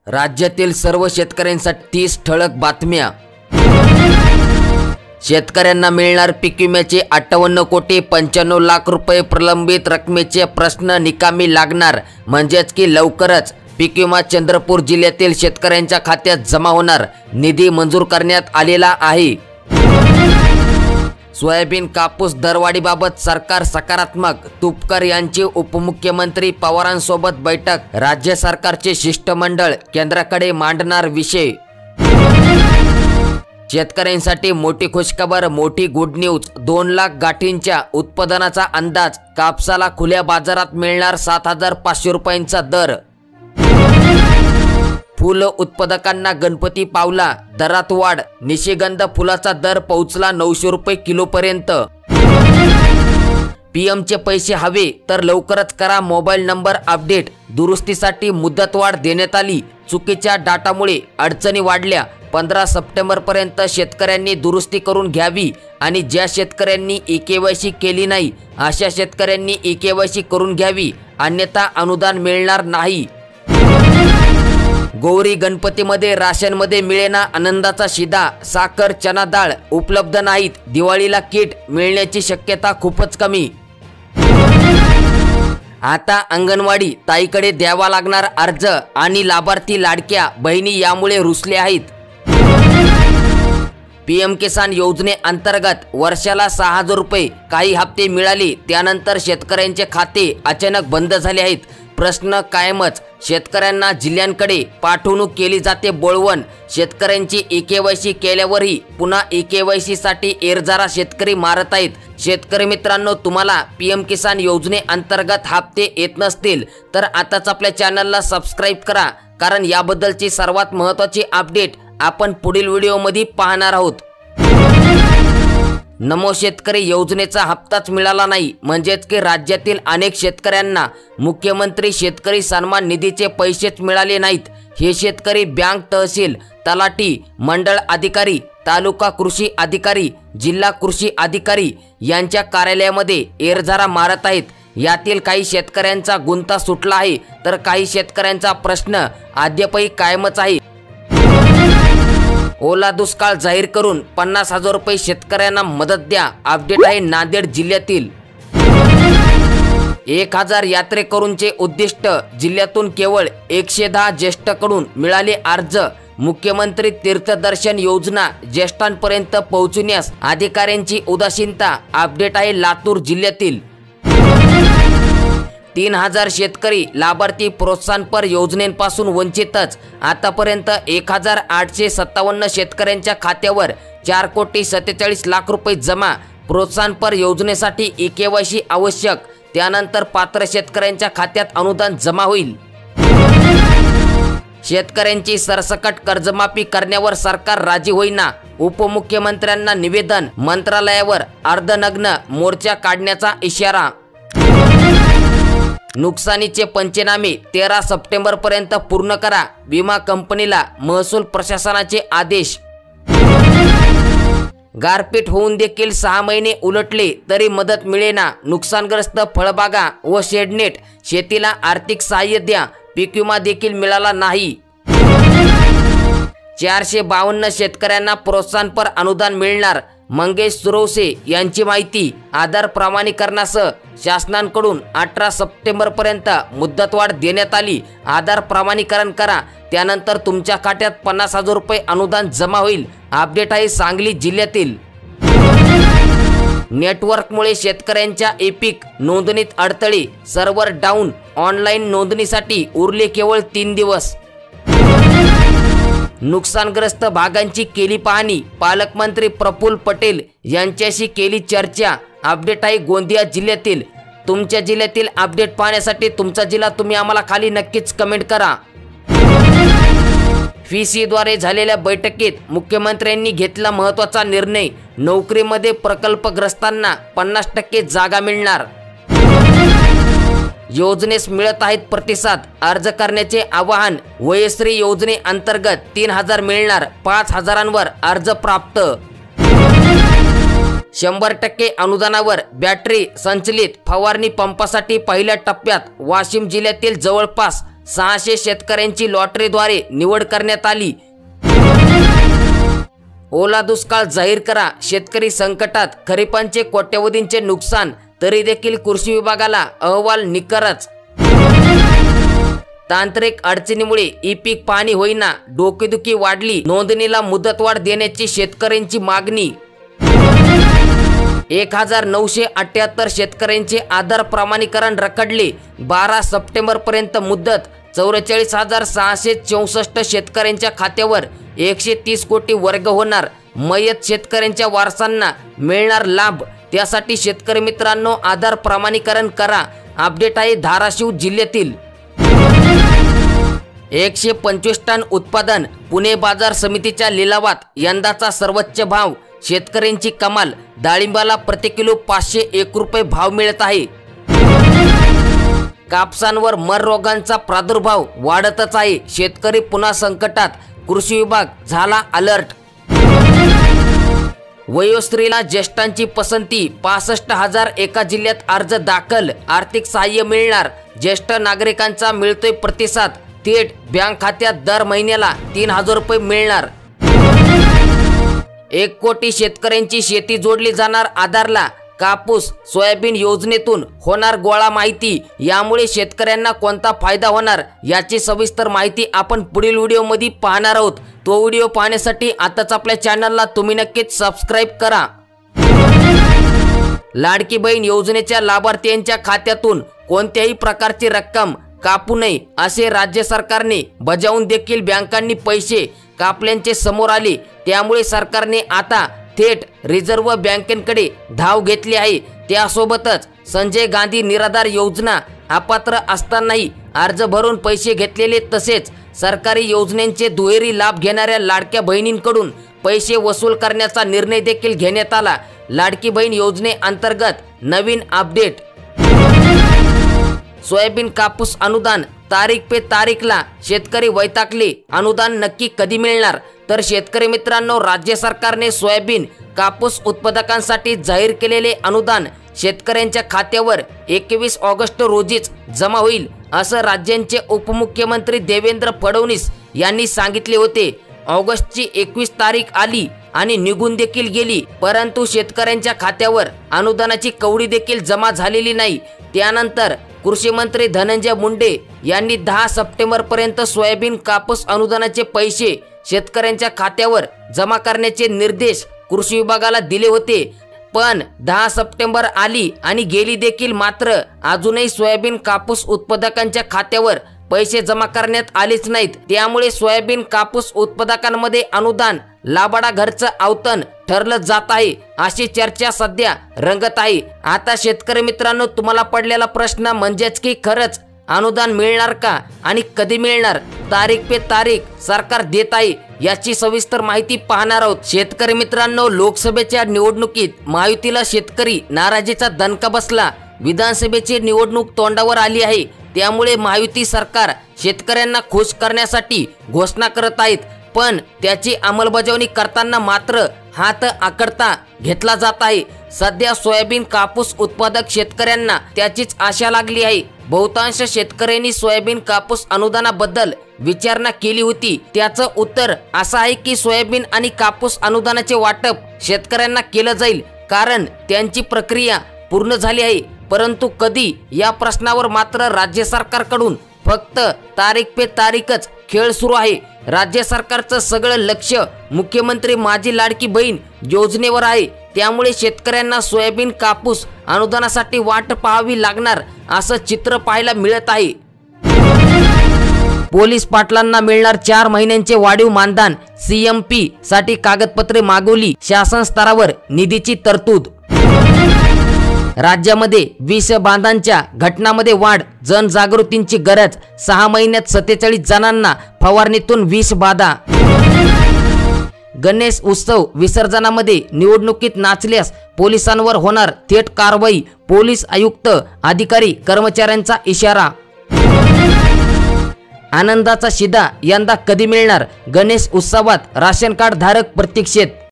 राज्यातील सर्व शेतकऱ्यांसाठी ठळक बातम्या। शेतकऱ्यांना मिळणार पीक विम्याचे 58 कोटी 95 लाख रुपये प्रलंबित रकमेचे प्रश्न निकामी लागणार, म्हणजेच की लवकरच पीक विमा चंद्रपूर जिल्ह्यातील शेतकऱ्यांच्या खात्यात जमा होणार, निधी मंजूर करण्यात आलेला आहे। सोयाबीन कापूस दरवाढीबाबत सरकार सकारात्मक, तुपकर यांची उपमुख्यमंत्री पवारांसोबत बैठक, राज्य सरकारचे शिष्टमंडळ केंद्राकडे मांडणार विषय। शेतकऱ्यांसाठी मोठी खुशखबर, मोठी गुड न्यूज। 2 लाख गाठींच्या उत्पादनाचा अंदाज, कापसाला खुल्या बाजारात मिळणार 7,500 रुपयांचा दर। फुल उत्पादकांना गणपती पावला, दरात वाढ, निशिगंध फुलाचा दर पोहोचला 900 रुपये किलोपर्यंत। पीएमचे पैसे हवे तर लवकरच करा मोबाईल नंबर अपडेट, दुरुस्तीसाठी मुदतवाढ देण्यात आली, चुकीच्या डाटामुळे अडचणी वाढल्या। 15 सप्टेंबरपर्यंत शेतकऱ्यांनी दुरुस्ती करून घ्यावी आणि ज्या शेतकऱ्यांनी ई-केवायसी केली नाही अशा शेतकऱ्यांनी ई-केवायसी करून घ्यावी, अन्यथा अनुदान मिळणार नाही। गौरी गणपतीमध्ये राशनमध्ये मिळेना आनंदाचा शिदा, साखर चना डाळ उपलब्ध नाहीत, दिवाळीला किट मिळण्याची शक्यता खूपच कमी। आता अंगणवाडी ताईकडे द्यावा लागणार अर्ज आणि लाभार्थी लाडक्या बहिणी यामुळे रुसले आहेत। पीएम किसान योजनेअंतर्गत वर्षाला 6,000 रुपये काही हप्ते मिळाले, त्यानंतर शेतकऱ्यांचे खाते अचानक बंद झाले आहेत। प्रश्न कायमच, शेतकऱ्यांना जिल्ह्यांकडे पाठवणूक केली जाते बोळवण। शेतकऱ्यांची ई-केवायसी केल्यावरही पुन्हा ई-केवायसी साठी एरजारा शेतकरी मारत आहेत। शेतकरी मित्रांनो, तुम्हाला पीएम किसान योजनेअंतर्गत हप्ते येत नसतील तर आताच आपल्या चॅनलला सबस्क्राईब करा, कारण याबद्दलची सर्वात महत्त्वाची अपडेट आपण पुढील व्हिडिओमध्ये पाहणार आहोत। नमो शेतकरी योजनेचा हप्ताच मिळाला नाही, म्हणजेच की राज्यातील अनेक शेतकऱ्यांना मुख्यमंत्री शेतकरी सन्मान निधीचे पैसेच मिळाले नाहीत। हे शेतकरी बँक, तहसील, तलाठी, मंडळ अधिकारी, तालुका कृषी अधिकारी, जिल्हा कृषी अधिकारी यांच्या कार्यालयामध्ये एरझारा मारत आहेत। यातील काही शेतकऱ्यांचा गुंता सुटला आहे, तर काही शेतकऱ्यांचा प्रश्न अद्यापही कायमच आहे। ओला दुष्काळ जाहीर करून 50,000 रुपये शेतकऱ्यांना मदत द्या, अपडेट आहे नांदेड जिल्ह्यातील। 1000 यात्रेकरूंचे उद्दिष्ट, जिल्ह्यातून केवळ 110 ज्येष्ठांकडून मिळाले अर्ज। मुख्यमंत्री तीर्थदर्शन योजना ज्येष्ठांपर्यंत पोहोचविण्यास अधिकाऱ्यांची उदासीनता, अपडेट आहे लातूर जिल्ह्यातील। 3000 शेतकरी लाभार्थी प्रोत्साहनपर योजनेपासून वंचितच। आतापर्यंत 1857 शेतकऱ्यांच्या खात्यावर 4,47 लाख रुपये जमा। प्रोत्साहनपर योजनेसाठी ई-केवायसी आवश्यक, त्यानंतर पात्र शेतकऱ्यांच्या खात्यात अनुदान जमा होईल। शेतकऱ्यांची सरसकट कर्जमाफी करण्यावर सरकार राजी होईना, उपमुख्यमंत्र्यांना निवेदन, मंत्रालयावर अर्धनग्न मोर्चा काढण्याचा इशारा। नुकसानीचे पंचनामे 13 सप्टेंबरपर्यंत पूर्ण करा, विमा कंपनीला महसूल प्रशासनाचे आदेश। गारपीट होऊन देखील 6 महिने उलटले तरी मदत मिळेना, नुकसानग्रस्त फळबागा व शेडनेट शेतीला आर्थिक सहाय्य द्या, पीक विमा देखील मिळाला नाही। 452 शेतकऱ्यांना प्रोत्साहनपर अनुदान मिळणार, मंगेश सुरवसे यांची माहिती। आधार प्रमाणीकरणासह शासनाकडून 18 सप्टेंबरपर्यंत मुदतवाढ देण्यात आली। आधार प्रमाणीकरण करा, त्यानंतर तुमच्या खात्यात 50,000 रुपये अनुदान जमा होईल, अपडेट आहे सांगली जिल्ह्यातील। नेटवर्कमुळे शेतकऱ्यांच्या एपिक नोंदणीत अडथळे, सर्व्हर डाऊन, ऑनलाईन नोंदणीसाठी उरले केवळ 3 दिवस। नुकसानग्रस्त भागांची केली पाहणी, पालकमंत्री प्रफुल्ल पटेल यांच्याशी केली चर्चा, अपडेट आहे गोंदिया जिल्ह्यातील। तुमच्या जिल्ह्यातील अपडेट पाहण्यासाठी तुमचा जिल्हा तुम्ही आम्हाला खाली नक्कीच कमेंट करा। FEC-द्वारे झालेल्या बैठकीत मुख्यमंत्र्यांनी घेतला महत्त्वाचा निर्णय, नोकरीमध्ये प्रकल्पग्रस्तांना 50% जागा मिळणार। योजनेस मिळत आहेत प्रतिसाद, अर्ज करण्याचे आवाहन। वयश्री योजनेअंतर्गत 3,000 मिळणार, 5,000वर अर्ज प्राप्त। 100% अनुदानावर बॅटरी संचलित फवारणी पंपासाठी पहिल्या टप्प्यात वाशिम जिल्ह्यातील जवळपास 600 शेतकऱ्यांची लॉटरीद्वारे निवड करण्यात आली। ओला दुष्काळ जाहीर करा, शेतकरी संकटात, खरीपांचे कोट्यवधींचे नुकसान, तरी देखील कृषी विभागाला अहवाल निकरच। तांत्रिक अडचणीमुळे ई पीक पाणी होईना, डोकेदुखी वाढली, नोंदणीला मुदतवाढ देण्याची शेतकऱ्यांची मागणी। 1978 शेतकऱ्यांचे आधार प्रमाणीकरण रखडले, 12 सप्टेंबर पर्यंत मुदत। 44,664 शेतकऱ्यांच्या खात्यावर 130 कोटी वर्ग होणार, मयत शेतकऱ्यांच्या वारसांना मिळणार लाभ। त्यासाठी शेतकरी मित्रांनो आधार प्रमाणीकरण करा। अपडेट आहे धाराशिव जिल्ह्यातील 125 टन उत्पादन, पुणे बाजार समितीच्या लिलावात यंदाचा सर्वोच्च भाव, शेतकऱ्यांची कमाल, डाळिंबाला प्रति किलो 501 रुपये भाव मिळत आहे। कापसांवर मर रोगांचा प्रादुर्भाव वाढतच आहे, शेतकरी पुन्हा संकटात, कृषी विभाग झाला अलर्ट। वयोस्त्रीला ज्येष्ठांची पसंती, 65,000 एका जिल्ह्यात अर्ज दाखल, आर्थिक सहाय्य मिळणार, ज्येष्ठ नागरिकांचा मिळतोय प्रतिसाद, थेट बँक खात्यात दर महिन्याला 3,000 रुपये मिळणार। 1 कोटी शेतकऱ्यांची शेती जोडली जाणार आधारला, कापूस सोयाबीन योजनेतून होणार गोळा माहिती, यामुळे शेतकऱ्यांना कोणता फायदा होणार याची सविस्तर माहिती आपण पुढील व्हिडिओमध्ये पाहणार आहोत। तो व्हिडिओ पाहण्यासाठी आताच आपल्या चॅनलला तुम्ही नक्कीच सबस्क्राईब करा। लाडकी बहीण योजनेच्या लाभार्थ्यांच्या खात्यातून कोणत्याही प्रकारची रक्कम कापू नये असे राज्य सरकारने बजावून देखील बँकांनी पैसे कापल्याचे समोर आले, त्यामुळे सरकारने आता थेट रिझर्व्ह बँकेकडे धाव घेतली आहे। त्यासोबतच संजय गांधी निराधार योजना अपात्र असतानाही अर्ज भरून पैसे घेतलेले, तसेच सरकारी योजनेचे दुहेरी लाभ घेणाऱ्या लाडक्या बहिणींकडून पैसे वसूल करण्याचा निर्णय देखील घेण्यात आला। लाडकी बहीण योजनेअंतर्गत नवीन अपडेट, सोयाबीन कापूस अनुदान, तारीख पे तारीखला शेतकरी वैतागले, अनुदान नक्की कधी मिळणार? तर शेतकरी मित्रांनो, राज्य सरकारने सोयाबीन कापूस उत्पादकांसाठी जाहीर केलेले अनुदान शेतकऱ्यांच्या खात्यावर 21 ऑगस्ट रोजीच जमा होईल, असं राज्याचे उपमुख्यमंत्री देवेंद्र फडणवीस यांनी सांगितले होते। ऑगस्टची 21 तारीख आली आणि निघून देखील गेली, परंतु शेतकऱ्यांच्या खात्यावर अनुदानाची कवडी देखील जमा झालेली नाही। त्यानंतर कृषी मंत्री धनंजय मुंडे यांनी 10 सप्टेंबर पर्यंत सोयाबीन कापूस अनुदानाचे पैसे शेतकऱ्यांच्या खात्यावर जमा करण्याचे निर्देश कृषी विभागाला दिले होते, पण 10 सप्टेंबर आली आणि गेली देखील, मात्र अजूनही सोयाबीन कापूस उत्पादकांच्या खात्यावर पैसे जमा करण्यात आलेच नाहीत। त्यामुळे सोयाबीन कापूस उत्पादकांमध्ये अनुदान लाबाडा घरचं आवतन ठरलं जात आहे, अशी चर्चा सध्या रंगत आहे। आता शेतकरी मित्रांनो, तुम्हाला पडलेला प्रश्न म्हणजेच की खरंच अनुदान मिळणार का आणि कधी मिळणार? तारीख पे तारीख सरकार देत आहे, याची सविस्तर माहिती पाहणार आहोत। शेतकरी मित्रांनो, लोकसभेच्या निवडणुकीत महायुतीला शेतकरी नाराजीचा दणका बसला, विधानसभेची निवडणूक तोंडावर आली आहे, त्यामुळे महायुती सरकार शेतकऱ्यांना खुश करण्यासाठी घोषणा करत आहेत, पण त्याची अंमलबजावणी करताना मात्र हात आकडता घेतला जात आहे। सध्या सोयाबीन कापूस उत्पादक शेतकऱ्यांना त्याचीच आशा लागली आहे। बहुतांश शेतकऱ्यांनी सोयाबीन कापूस अनुदानाबद्दल विचारणा केली होती, त्याचं उत्तर असं आहे की सोयाबीन आणि कापूस अनुदानाचे वाटप शेतकऱ्यांना केलं जाईल, कारण त्यांची प्रक्रिया पूर्ण झाली आहे, परंतु कधी या प्रश्नावर मात्र राज्य सरकारकडून फक्त तारीख पे तारीखच खेळ सुरू आहे। राज्य सरकारचं सगळं लक्ष मुख्यमंत्री माझी लाडकी बहीण योजनेवर आहे, त्यामुळे शेतकऱ्यांना सोयाबीन कापूस अनुदानासाठी वाट पाहावी लागणार असं चित्र पाहायला मिळत आहे। पोलीस पाटलांना मिळणार 4 महिन्यांचे वाढीव मानधन, CMP साठी कागदपत्रे मागवली, शासन स्तरावर निधीची तरतूद। राज्यामध्ये विष बाधांच्या घटनांमध्ये वाढ, जनजागृतीची गरज, 6 महिन्यात 47 जणांना फवारणीतून विष बाधा। गणेश उत्सव विसर्जनामध्ये निवडणुकीत नाचल्यास पोलिसांवर होणार थेट कारवाई, पोलीस आयुक्त अधिकारी कर्मचाऱ्यांचा इशारा। आनंदाचा शिधा यंदा कधी मिळणार? गणेश उत्सवात राशन कार्ड धारक प्रतीक्षेत।